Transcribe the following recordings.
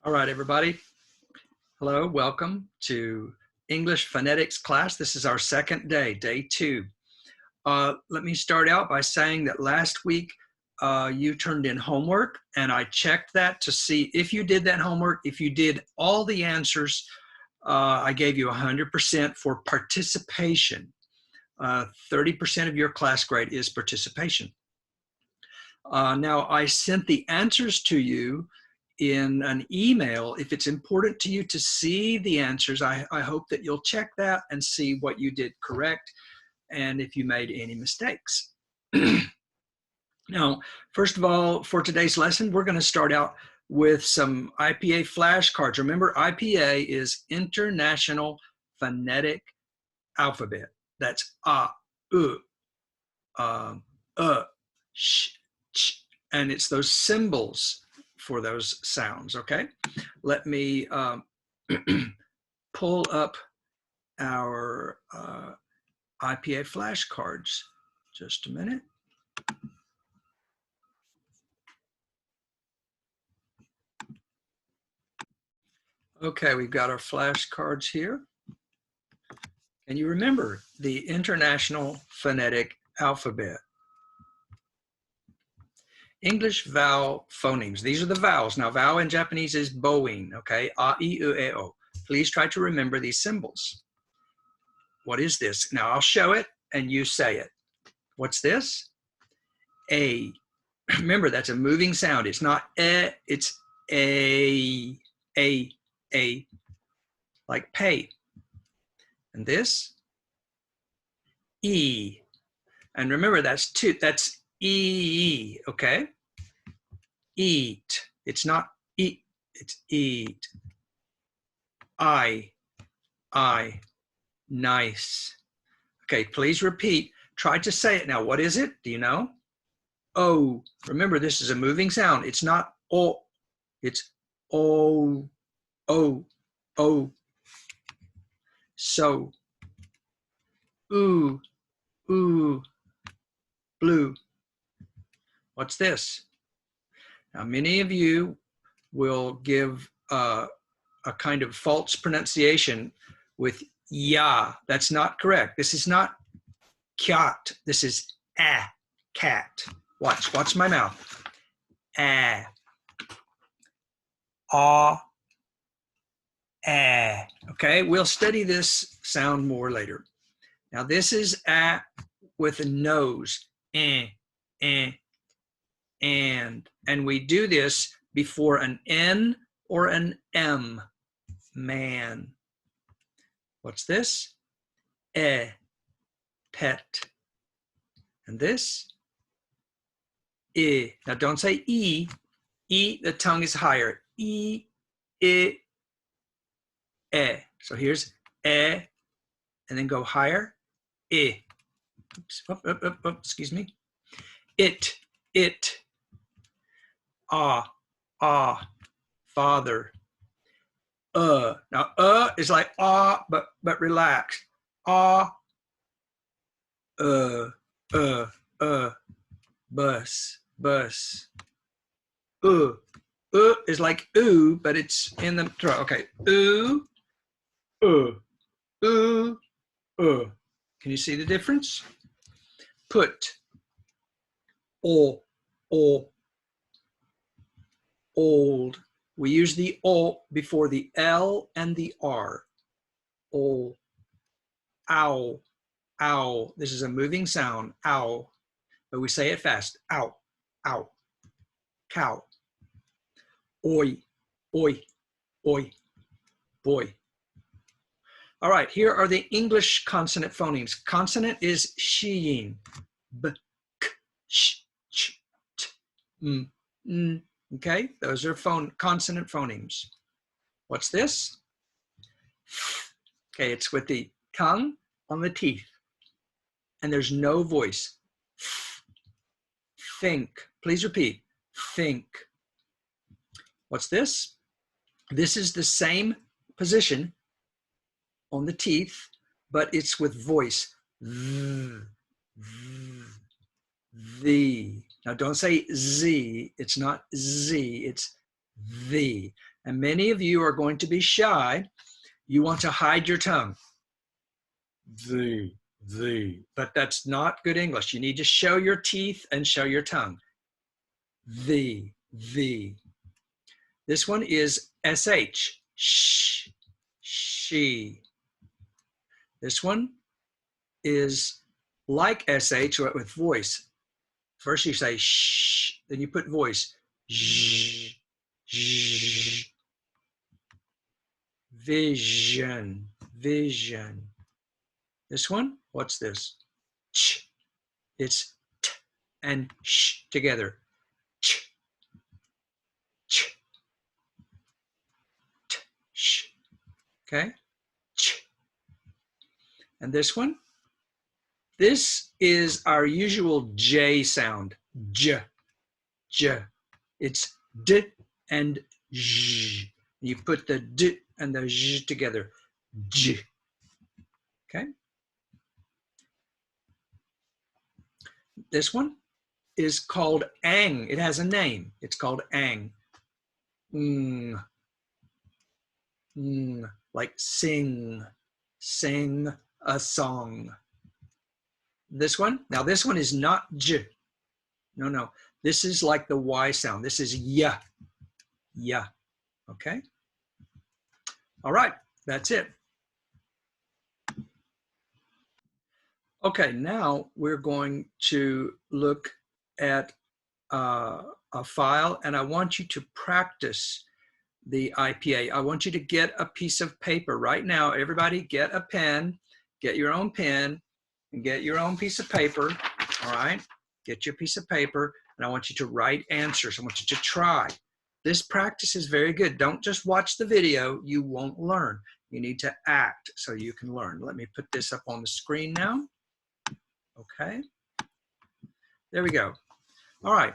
All right, everybody. Hello, welcome to English phonetics class. This is our second day, day 2. Let me start out by saying that last week you turned in homework, and I checked that to see if you did that homework. If you did all the answers, I gave you 100% for participation. 30% of your class grade is participation. Now, I sent the answers to you in an email. If it's important to you to see the answers, I hope that you'll check that and see what you did correct and if you made any mistakes. Now, first of all, for today's lesson, we're going to start out with some IPA flashcards. Remember, IPA is International Phonetic Alphabet. That's A, U, sh, ch, and it's those symbols for those sounds, okay? Let me pull up our IPA flashcards. Just a minute. Okay, we've got our flashcards here. And you remember the International Phonetic Alphabet. English vowel phonemes. These are the vowels. Now, vowel in Japanese is boin, okay? A, I, U, E, O. Please try to remember these symbols. What is this? Now, I'll show it, and you say it. What's this? A. Remember, that's a moving sound. It's not it's a, like pay. And this? E. And remember, that's two. That's E, okay? Eat. It's not eat, it's eat. I. Nice. Okay, please repeat. Try to say it now. What is it? Do you know? O. Remember, this is a moving sound. It's not O. It's O. O. O. So. Ooh. Ooh. Blue. What's this? Now, many of you will give a kind of false pronunciation with ya. That's not correct. This is not cat. This is a, cat. Watch my mouth. A. Okay, we'll study this sound more later. Now, this is a with a nose. And we do this before an N or an M. Man. What's this? Pet. And this? I. Now don't say E. E, the tongue is higher. E, I, E. So here's E, and then go higher. I. Oops, excuse me. It. Father. Now, is like but relax. Bus. Is like ooh, but it's in the throat. Okay, ooh. Can you see the difference? Put. Old. We use the O before the L and the R. O. Ow. Ow. This is a moving sound. Ow. But we say it fast. Ow. Ow. Cow. Oi. Boy. All right, here are the English consonant phonemes. Consonant is shiyin. B, k, sh, ch, t, m, n. Okay, those are consonant phonemes. What's this? Okay, it's with the tongue on the teeth. And there's no voice. Think. Please repeat. Think. What's this? This is the same position on the teeth, but it's with voice. The. Now don't say Z. It's not Z. It's the. And many of you are going to be shy. You want to hide your tongue. The. But that's not good English. You need to show your teeth and show your tongue. The. This one is SH. Sh. She. This one is like SH but with voice. First you say shh, then you put voice. Zh, zh. Vision. This one, what's this? Ch. It's t and sh together. Ch, ch, t, sh. Okay? Ch. And this one? This is our usual J sound. J. It's D and J. You put the D and the J together. J. Okay? This one is called ang. It has a name. It's called ang. Like sing a song. This one, now this one is not j. No. This is like the Y sound. This is ya. Okay? All right, that's it. Okay, now we're going to look at a file, and I want you to practice the IPA. I want you to get a piece of paper right now. Everybody get a pen, get your own pen, and get your own piece of paper, all right? Get your piece of paper, and I want you to write answers. I want you to try. This practice is very good. Don't just watch the video. You won't learn. You need to act so you can learn. Let me put this up on the screen now. Okay. There we go. All right.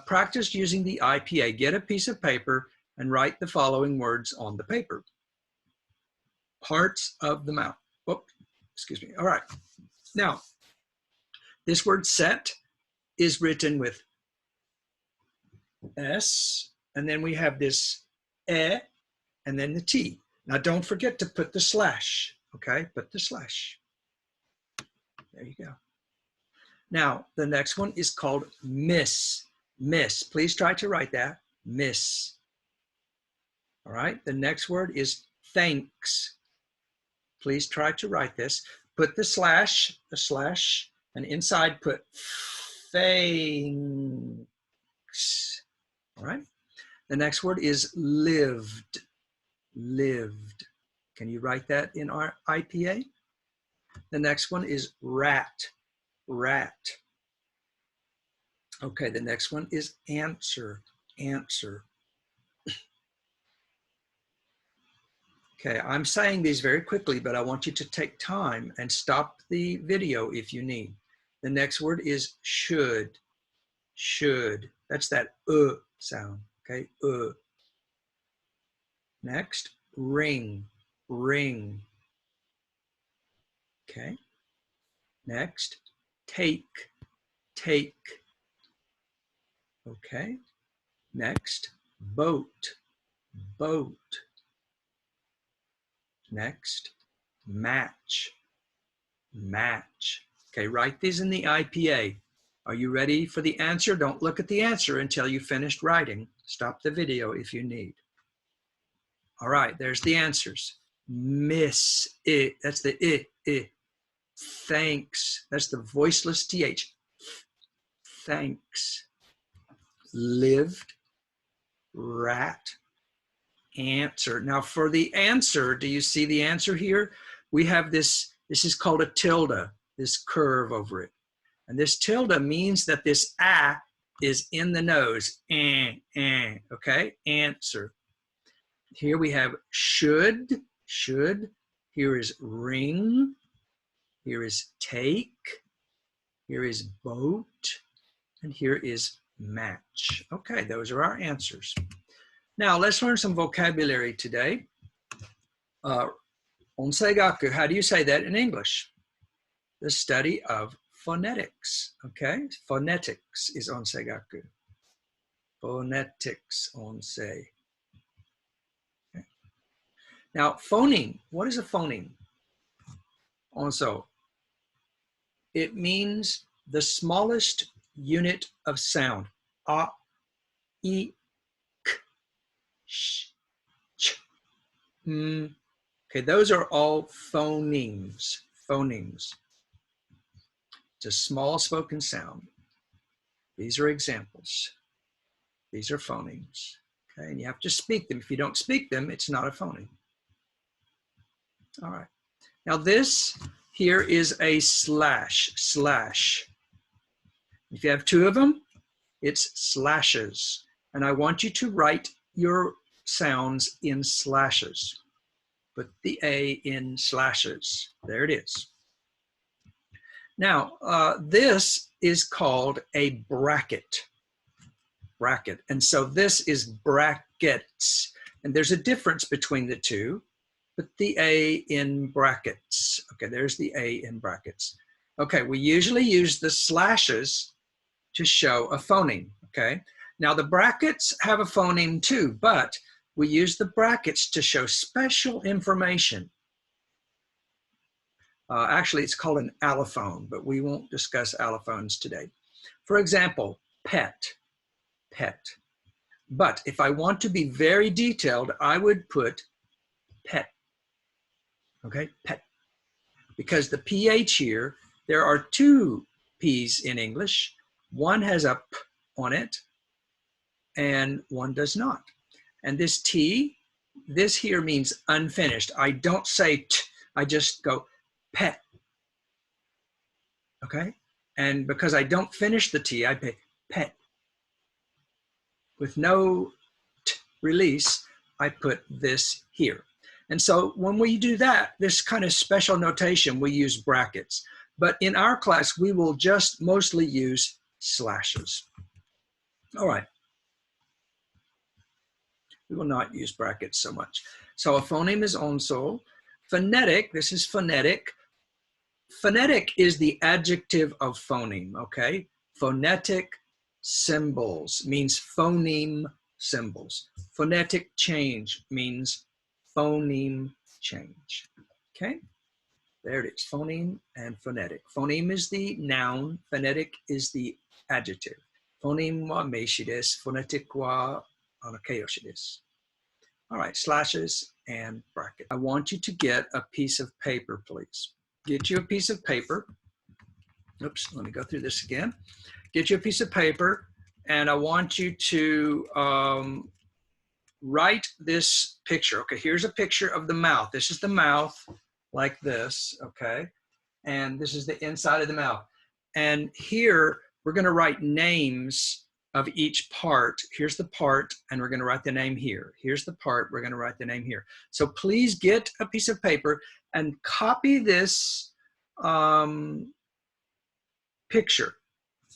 Practice using the IPA. Get a piece of paper and write the following words on the paper. Parts of the mouth. Oh, excuse me. All right. Now, this word set is written with S, and then we have this E, and then the T. Now, don't forget to put the slash, okay? Put the slash. There you go. Now, the next one is called miss. Miss. Please try to write that. Miss. All right. The next word is thanks. Please try to write this. Put the slash, and inside put thanks. All right. The next word is lived. Lived. Can you write that in our IPA? The next one is rat. Rat. Okay, the next one is answer. Answer. Okay, I'm saying these very quickly, but I want you to take time and stop the video if you need. The next word is should. Should. That's that sound, okay? Next, ring. Ring. Okay. Next, take. Take. Okay. Next, boat. Boat. Next, match. Match. Okay, write these in the IPA. Are you ready for the answer? Don't look at the answer until you finished writing. Stop the video if you need. All right, there's the answers. Miss it. That's the I. Thanks. That's the voiceless TH. Thanks. Lived. Rat. Answer. Now for the answer, do you see the answer here? We have this is called a tilde, this curve over it. And this tilde means that this a is in the nose. Okay? Answer. Here we have should. Here is ring. Here is take. Here is boat. And here is match. Okay, those are our answers. Now, let's learn some vocabulary today. Onseigaku, how do you say that in English? The study of phonetics, okay? Phonetics is onseigaku. Phonetics, onsei. Now, phoneme, what is a phoneme? Also, it means the smallest unit of sound. A, I, K, Sh, Ch, M. Okay, those are all phonemes. Phonemes. It's a small spoken sound. These are examples. These are phonemes. Okay, and you have to speak them. If you don't speak them, it's not a phoneme. All right. Now this here is a slash, slash. If you have two of them, it's slashes. And I want you to write your sounds in slashes. Put the A in slashes. There it is. Now, this is called a bracket. Bracket. And so this is brackets. And there's a difference between the two. Put the A in brackets. Okay, there's the A in brackets. Okay, we usually use the slashes to show a phoneme, okay? Now the brackets have a phoneme too, but we use the brackets to show special information. Actually, it's called an allophone, but we won't discuss allophones today. For example, pet, pet. But if I want to be very detailed, I would put pet, okay, pet. Because the PH here, there are two P's in English. One has a P on it, and one does not. And this T, this here means unfinished. I don't say T, I just go pet, okay? And because I don't finish the T, I say pet. With no T release, I put this here. And so when we do that, this kind of special notation, we use brackets. But in our class, we will just mostly use slashes. All right. We will not use brackets so much. So a phoneme is also phonetic. This is phonetic. Phonetic is the adjective of phoneme, okay? Phonetic symbols means phoneme symbols. Phonetic change means phoneme change, okay? There it is, phoneme and phonetic. Phoneme is the noun, phonetic is the adjective. Phoneme wa meishi desu, phonetic wa keiyoshi desu. All right, slashes and bracket. I want you to get a piece of paper, please. Get you a piece of paper. Oops, let me go through this again. Get you a piece of paper, and I want you to write this picture. Okay, here's a picture of the mouth. This is the mouth, like this, okay? And this is the inside of the mouth. And here, we're gonna write names of each part. Here's the part, and we're gonna write the name here. Here's the part, we're gonna write the name here. So please get a piece of paper and copy this picture.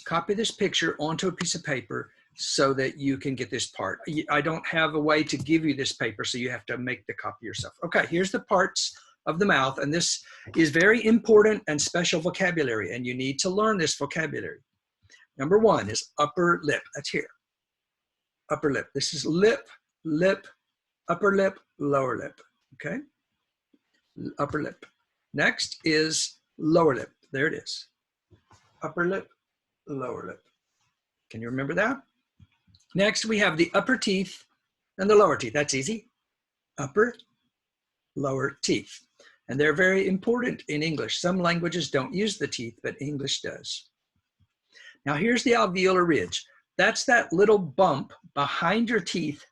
Copy this picture onto a piece of paper so that you can get this part. I don't have a way to give you this paper, so you have to make the copy yourself. Okay, here's the parts of the mouth, and this is very important and special vocabulary, and you need to learn this vocabulary. Number one is upper lip. That's here. Upper lip. This is lip, lip, upper lip, lower lip. Okay? Upper lip. Next is lower lip. There it is. Upper lip, lower lip. Can you remember that? Next, we have the upper teeth and the lower teeth. That's easy. Upper, lower teeth. And they're very important in English. Some languages don't use the teeth, but English does. Now here's the alveolar ridge. That's that little bump behind your teeth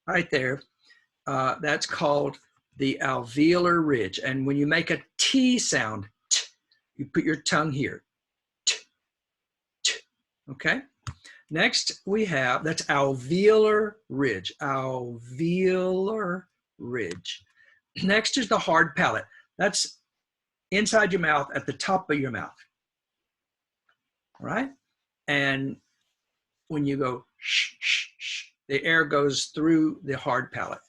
right there. That's called the alveolar ridge. And when you make a T sound, t, you put your tongue here. T, t, okay? Next we have, that's alveolar ridge. Alveolar ridge. Next is the hard palate. That's inside your mouth at the top of your mouth. All right? And when you go shh, shh, shh, the air goes through the hard palate.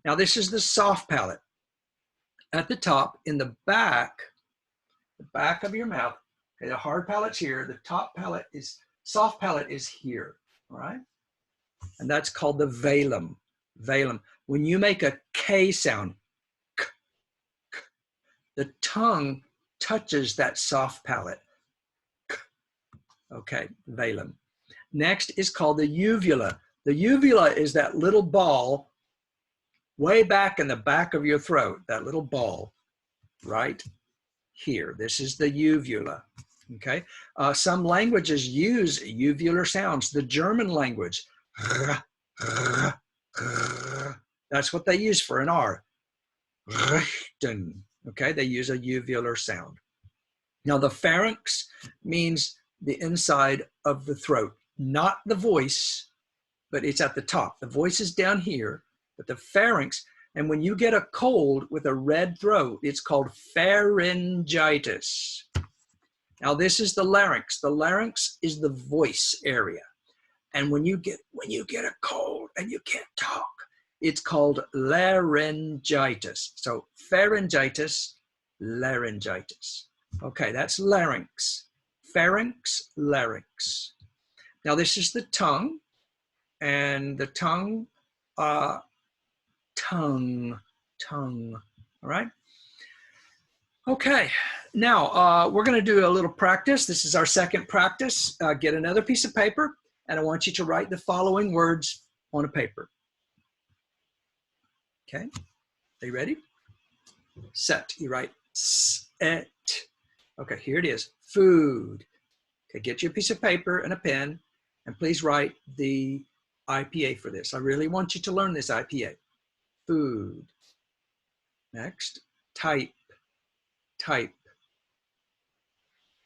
Now this is the soft palate. At the top, in the back of your mouth, okay, the hard palate's here, the top palate is, soft palate is here, all right? And that's called the velum. velum. When you make a K sound, k, k, the tongue touches that soft palate. K. Okay, velum. Next is called the uvula. The uvula is that little ball way back in the back of your throat, that little ball right here. This is the uvula. Okay. Some languages use uvular sounds. The German language, that's what they use for an R. Okay, they use a uvular sound. Now the pharynx means the inside of the throat, not the voice, but it's at the top. The voice is down here, but the pharynx, and when you get a cold with a red throat, it's called pharyngitis. Now this is the larynx. The larynx is the voice area. And when you get a cold and you can't talk, it's called laryngitis. So pharyngitis, laryngitis. Okay, that's larynx. Pharynx, larynx. Now this is the tongue, and the tongue, tongue, all right? Okay, now we're gonna do a little practice. This is our second practice. Get another piece of paper, and I want you to write the following words on a paper. Okay, are you ready? Set, you write set. Okay, here it is, food. Okay, get you a piece of paper and a pen, and please write the IPA for this. I really want you to learn this IPA. Food. Next, type, type.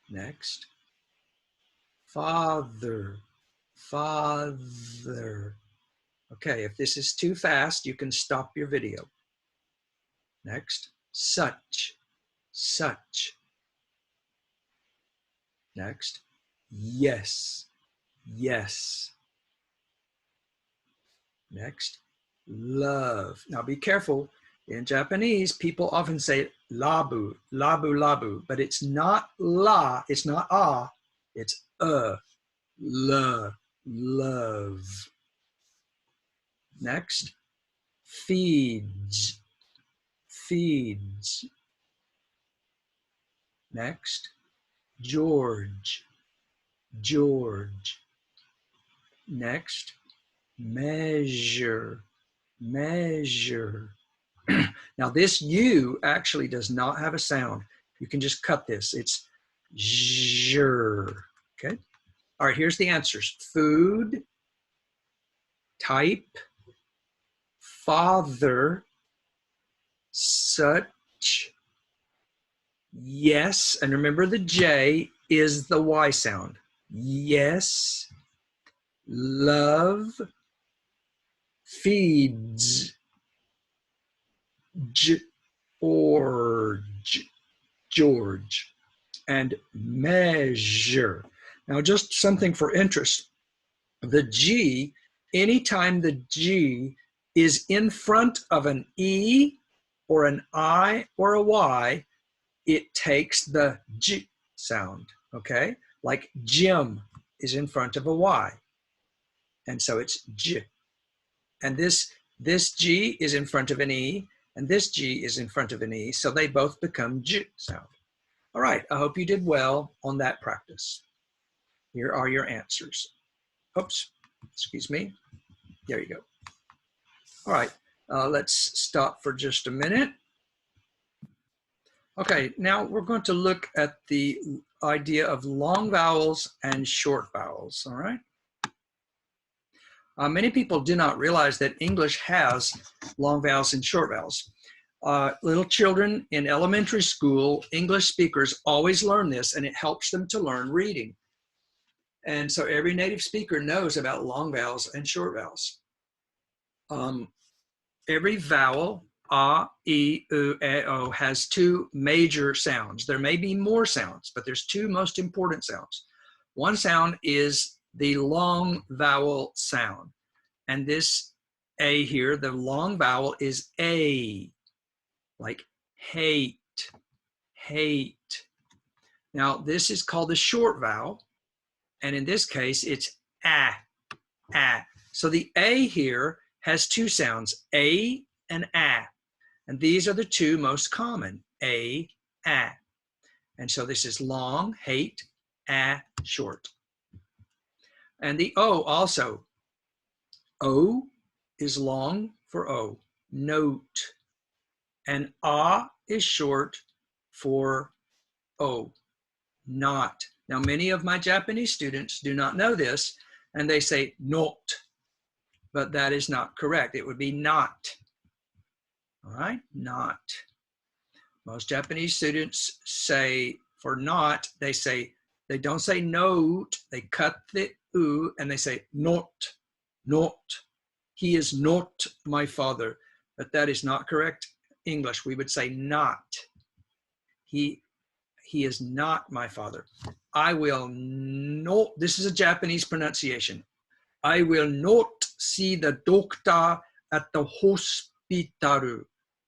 Next, father, father. Okay, if this is too fast, you can stop your video. Next, such, such. Next, yes, yes. Next, love. Now be careful. In Japanese, people often say labu, labu, labu, but it's not la, it's not ah, it's la, love. Next, feeds, feeds. Next, George, George. Next, measure, measure. Now this U actually does not have a sound. You can just cut this. It's zher. Okay. All right, here's the answers. Food, type, father, such, yes, and remember the J is the Y sound. Yes, love, feeds, George, George, and measure. Now just something for interest. The G, anytime the G is in front of an E or an I or a Y, it takes the J sound, okay? Like Jim is in front of a Y, and so it's J. And this G is in front of an E, and this G is in front of an E, so they both become J sound. All right, I hope you did well on that practice. Here are your answers. Oops, excuse me. There you go. All right, let's stop for just a minute. Okay, now we're going to look at the idea of long vowels and short vowels, all right? Many people do not realize that English has long vowels and short vowels. Little children in elementary school, English speakers always learn this, and it helps them to learn reading. And so every native speaker knows about long vowels and short vowels. Every vowel, a, e, u, e, o, has two major sounds. There may be more sounds, but there's two most important sounds. One sound is the long vowel sound. And this A here, the long vowel is A, like hate, hate. Now this is called the short vowel. And in this case, it's a, a. So the A here has two sounds, a and a. And these are the two most common, a. And so this is long, hate, a, short. And the O also, O is long for O, note. And A is short for O, not. Now, many of my Japanese students do not know this, and they say not, but that is not correct. It would be not. All right, not. Most Japanese students say for not, they don't say note, they cut the u and they say not, not. He is not my father, but that is not correct English. We would say not. He is not my father. I will not, this is a Japanese pronunciation. I will not see the doctor at the hospital.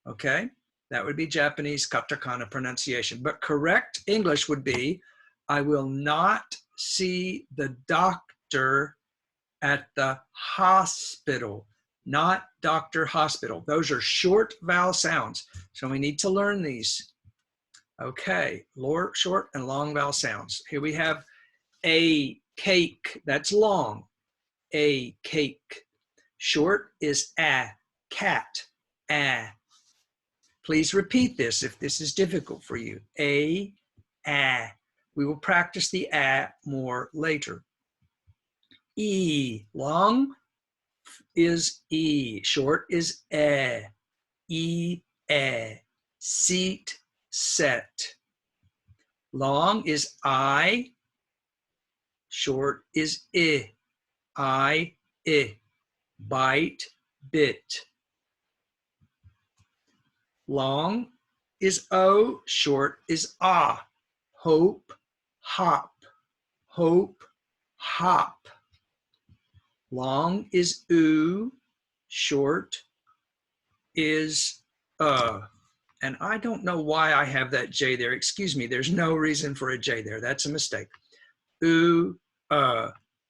Okay, that would be Japanese katakana pronunciation. But correct English would be, I will not see the doctor at the hospital, not doctor, hospital. Those are short vowel sounds. So we need to learn these. Okay, short and long vowel sounds. Here we have a cake, that's long, a cake. Short is a, cat, a. Please repeat this if this is difficult for you. A. We will practice the a more later. E, long is E, short is e, seat, set. Long is I, short is I, bite, bit. Long is O, short is ah, hope, hop, hop. Long is oo, short is and I don't know why I have that J there. Excuse me, there's no reason for a J there. That's a mistake. Oo,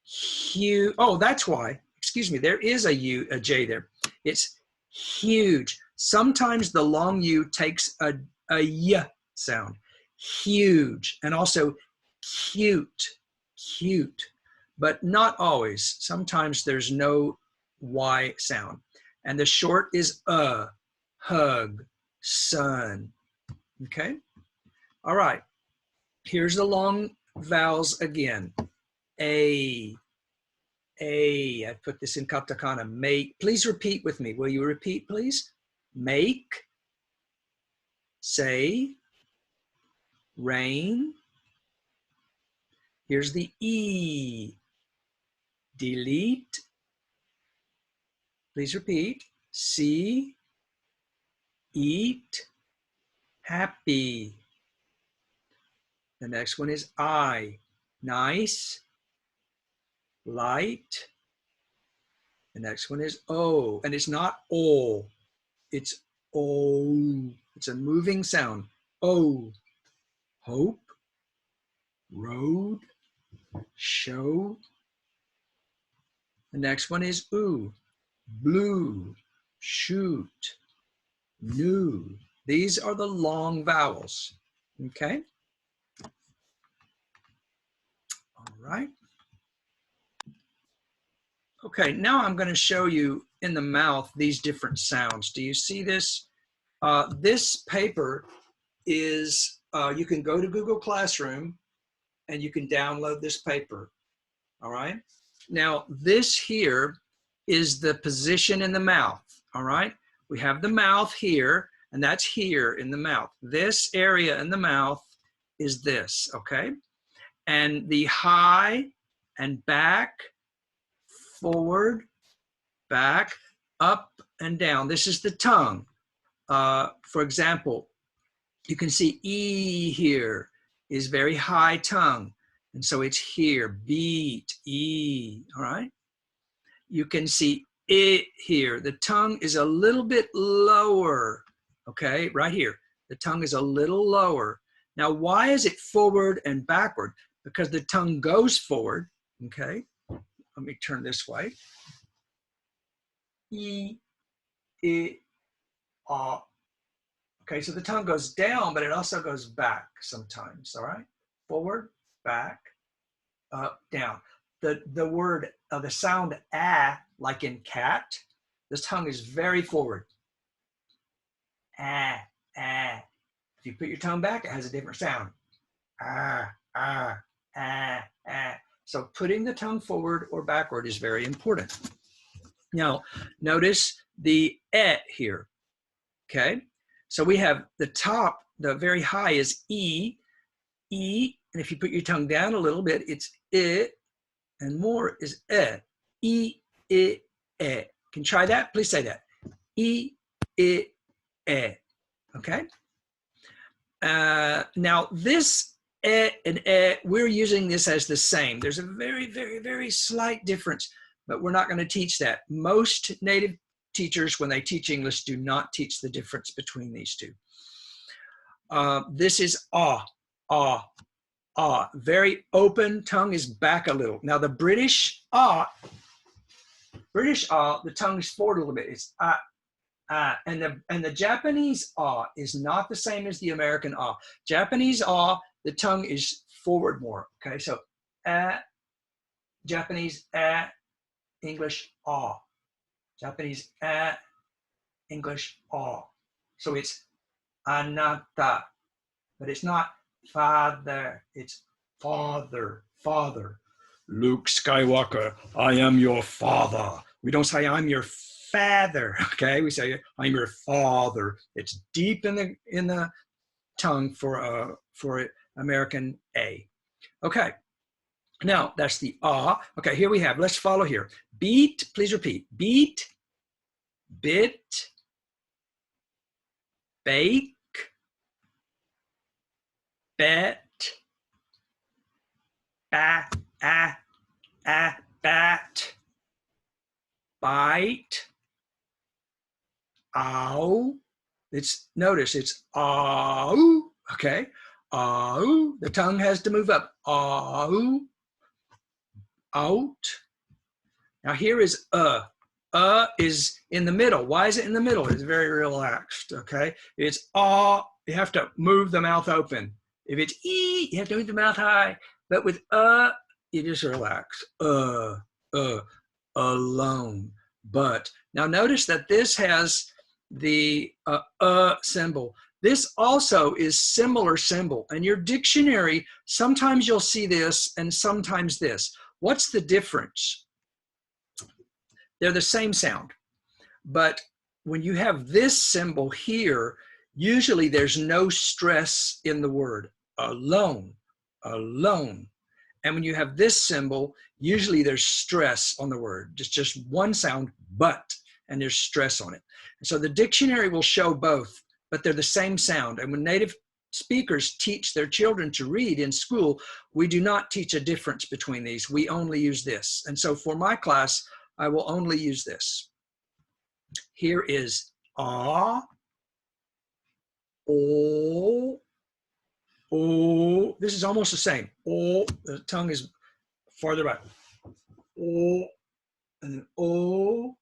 huge. Oh, that's why. Excuse me, there is a J there. It's huge. Sometimes the long U takes a Y sound. Huge. And also cute, but not always. Sometimes there's no Y sound. And the short is hug, son. Okay? All right. Here's the long vowels again. A. I put this in katakana. Make. Please repeat with me. Will you repeat, please? Make. Say. Rain. Here's the E. Delete. Please repeat. See. Eat. Happy. The next one is I. Nice. Light. The next one is O. And it's not O. It's O. It's a moving sound. O. Hope. Road. Show. The next one is oo. Blue. Shoot. New. These are the long vowels. Okay? All right. Okay, now I'm going to show you in the mouth these different sounds. Do you see this? This paper is, you can go to Google Classroom and you can download this paper. All right. Now, this here is the position in the mouth. All right. We have the mouth here, and that's here in the mouth. This area in the mouth is this. Okay. And the high and back, forward, back, up, and down. This is the tongue. For example, you can see E here is very high tongue. And so it's here, beat, E, all right? You can see it here. The tongue is a little bit lower, okay? Right here, the tongue is a little lower. Now, why is it forward and backward? Because the tongue goes forward, okay? Let me turn this way. E, I, ah. Okay, so the tongue goes down, but it also goes back sometimes, all right? Forward, back, up, down. The word, the sound ah, like in cat, the tongue is very forward. Ah, ah. If you put your tongue back, it has a different sound. Ah, ah, ah, ah. So putting the tongue forward or backward is very important. Now, notice the eh here, okay? So we have the top, the very high is E, E, and if you put your tongue down a little bit, it's I, and more is E, I, eh. Can you try that? Please say that. E, I, eh. Okay? Now, this and we're using this as the same. There's a very, very, very slight difference, but we're not going to teach that. Most native teachers, when they teach English, do not teach the difference between these two. This is ah, ah, ah. Very open, tongue is back a little. Now the British ah, the tongue is forward a little bit. It's ah, ah. And the Japanese ah is not the same as the American ah. Japanese ah, the tongue is forward more. Okay, so Japanese English ah. Japanese English ah. So it's anata, but it's not father, it's father, father. Luke Skywalker, I am your father. We don't say I'm your father, okay? We say I'm your father. It's deep in the tongue for American A. Okay, now that's the ah. Okay, here we have, let's follow here. Beat, please repeat. Beat, bit, bake, bet, bat, bat, bite, ow. Notice it's ow, okay? Ow, the tongue has to move up. Ow, out. Now here is is in the middle. Why is it in the middle? It's very relaxed, okay? It's you have to move the mouth open. If it's E, you have to move the mouth high. But with you just relax. Alone. But now notice that this has the symbol. This also is similar symbol. And your dictionary, sometimes you'll see this and sometimes this. What's the difference? They're the same sound. But when you have this symbol here, usually there's no stress in the word. Alone, alone. And when you have this symbol, usually there's stress on the word. It's just one sound, but, and there's stress on it. And so the dictionary will show both, but they're the same sound. And when native speakers teach their children to read in school, we do not teach a difference between these. We only use this. And so for my class, I will only use this. Here is ah, oh, oh. This is almost the same. Oh, the tongue is farther back. Oh, and then oh,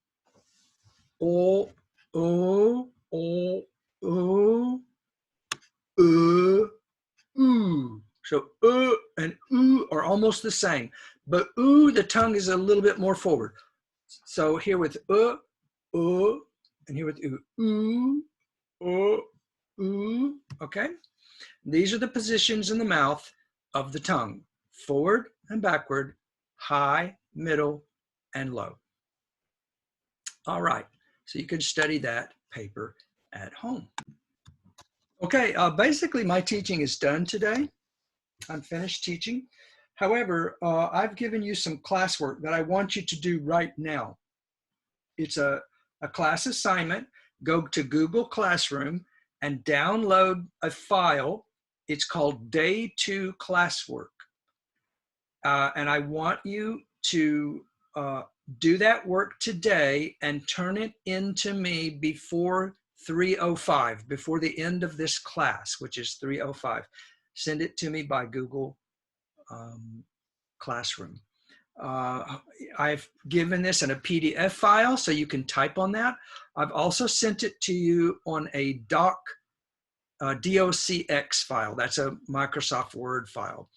oh, oh, oh, oh, ooh. So and ooh are almost the same, but ooh, the tongue is a little bit more forward. So here with and here with ooh, ooh, okay? These are the positions in the mouth of the tongue, forward and backward, high, middle, and low. All right, so you can study that paper at home. Okay, basically my teaching is done today. I'm finished teaching. However, I've given you some classwork that I want you to do right now. It's a class assignment. Go to Google Classroom and download a file. It's called Day 2 Classwork. And I want you to do that work today and turn it in to me before 3:05, before the end of this class, which is 3:05. Send it to me by Google Classroom. I've given this in a PDF file so you can type on that. I've also sent it to you on a docx file. That's a Microsoft Word file.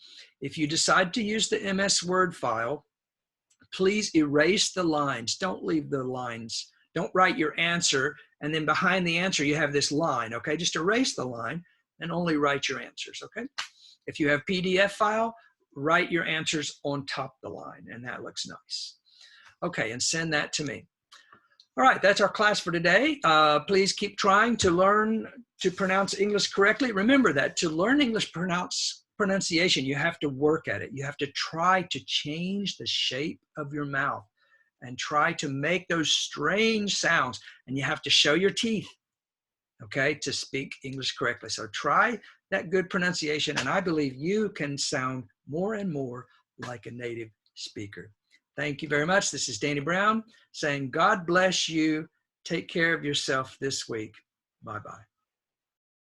If you decide to use the MS Word file, please erase the lines. Don't leave the lines. Don't write your answer, and then behind the answer you have this line, okay? Just erase the line and only write your answers, okay? If you have PDF file, write your answers on top of the line, and that looks nice. Okay, and send that to me. All right, that's our class for today. Please keep trying to learn to pronounce English correctly. Remember that to learn English pronunciation, you have to work at it. You have to try to change the shape of your mouth and try to make those strange sounds. And you have to show your teeth, okay, to speak English correctly. So try that good pronunciation, and I believe you can sound more and more like a native speaker. Thank you very much. This is Danny Brown saying God bless you. Take care of yourself this week. Bye-bye.